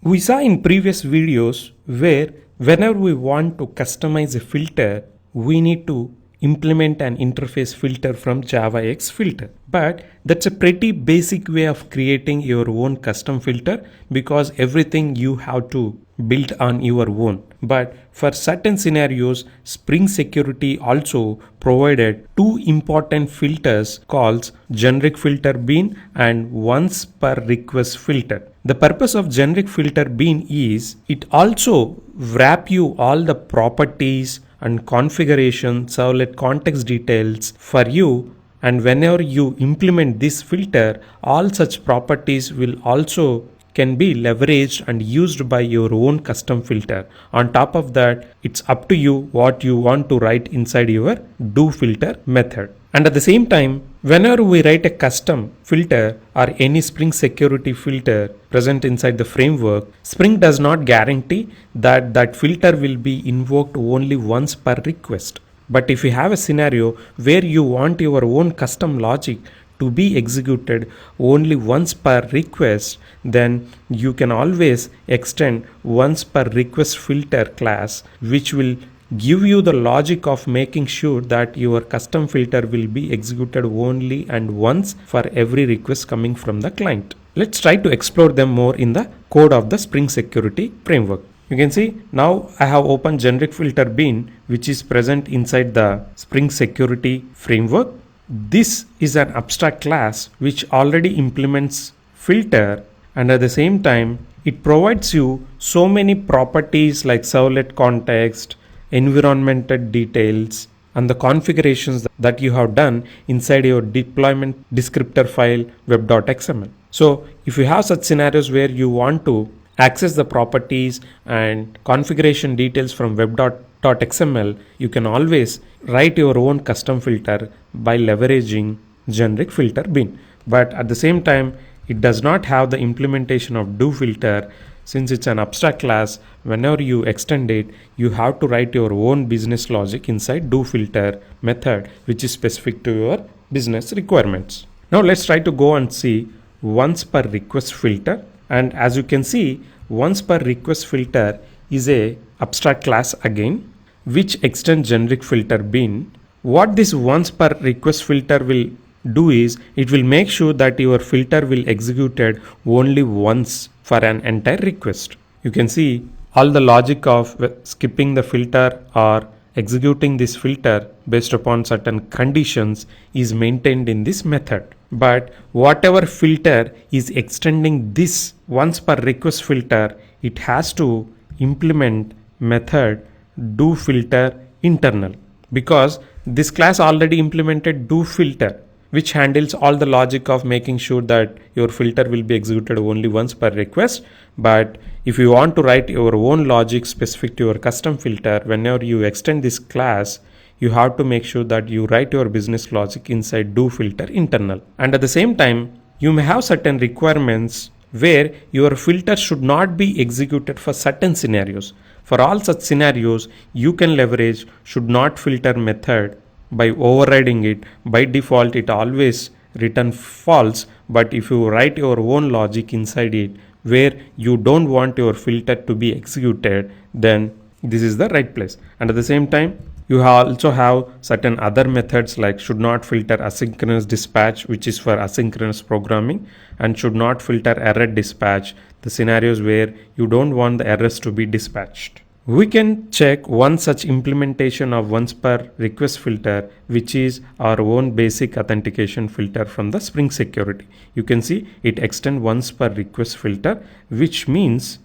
We saw in previous videos where whenever we want to customize a filter, we need to implement an interface filter from JavaX filter. But that's a pretty basic way of creating your own custom filter because everything you have to build on your own. But for certain scenarios, Spring Security also provided two important filters called GenericFilterBean and OncePerRequestFilter. The purpose of GenericFilterBean is it also wrap you all the properties and configuration servlet context details for you, and whenever you implement this filter, all such properties will also can be leveraged and used by your own custom filter. On top of that, it's up to you what you want to write inside your doFilter method. And at the same time, whenever we write a custom filter or any Spring Security filter present inside the framework, Spring does not guarantee that that filter will be invoked only once per request. But if you have a scenario where you want your own custom logic to be executed only once per request, then you can always extend OncePerRequestFilter class, which will give you the logic of making sure that your custom filter will be executed only and once for every request coming from the client. Let's try to explore them more in the code of the Spring Security framework. You can see now I have opened GenericFilterBean, which is present inside the Spring Security framework. This is an abstract class which already implements filter, and at the same time it provides you so many properties like servlet context, environmental details, and the configurations that you have done inside your deployment descriptor file web.xml. So if you have such scenarios where you want to access the properties and configuration details from web.xml, you can always write your own custom filter by leveraging GenericFilterBean. But at the same time, it does not have the implementation of doFilter. Since it's an abstract class, whenever you extend it, you have to write your own business logic inside doFilter method, which is specific to your business requirements. Now let's try to go and see OncePerRequestFilter. And as you can see, OncePerRequestFilter is a abstract class again, which extends GenericFilterBean. What this OncePerRequestFilter will do is it will make sure that your filter will executed only once for an entire request. You can see all the logic of skipping the filter or executing this filter based upon certain conditions is maintained in this method. But whatever filter is extending this OncePerRequestFilter, it has to implement method doFilter internal, because this class already implemented doFilter, which handles all the logic of making sure that your filter will be executed only once per request. But if you want to write your own logic specific to your custom filter, whenever you extend this class, you have to make sure that you write your business logic inside doFilter internal. And at the same time, you may have certain requirements where your filter should not be executed for certain scenarios. For all such scenarios, you can leverage should not filter method. By overriding it, by default it always return false. But if you write your own logic inside it where you don't want your filter to be executed, then this is the right place. And at the same time, you also have certain other methods like should not filter asynchronous dispatch, which is for asynchronous programming, and should not filter error dispatch, the scenarios where you don't want the errors to be dispatched. We can check one such implementation of OncePerRequestFilter, which is our own basic authentication filter from the Spring Security. You can see it extends OncePerRequestFilter, which means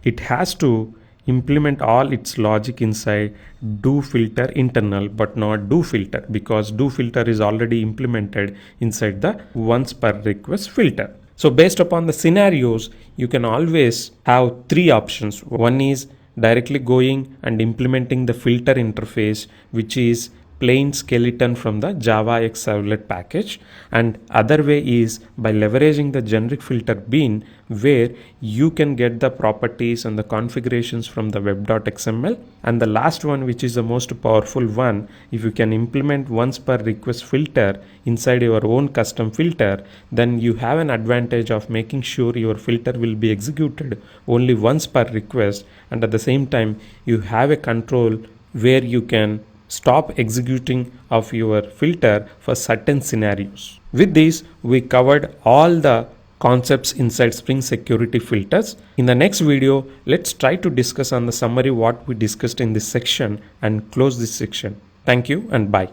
it has to implement all its logic inside doFilter internal, but not doFilter, because doFilter is already implemented inside the OncePerRequestFilter. So based upon the scenarios, you can always have three options. One is directly going and implementing the filter interface, which is plain skeleton from the JavaX servlet package, and other way is by leveraging the GenericFilterBean, where you can get the properties and the configurations from the web.xml. And the last one, which is the most powerful one, if you can implement OncePerRequestFilter inside your own custom filter, then you have an advantage of making sure your filter will be executed only once per request, and at the same time you have a control where you can stop executing of your filter for certain scenarios. With this, we covered all the concepts inside Spring Security Filters. In the next video, let's try to discuss on the summary what we discussed in this section and close this section. Thank you and bye.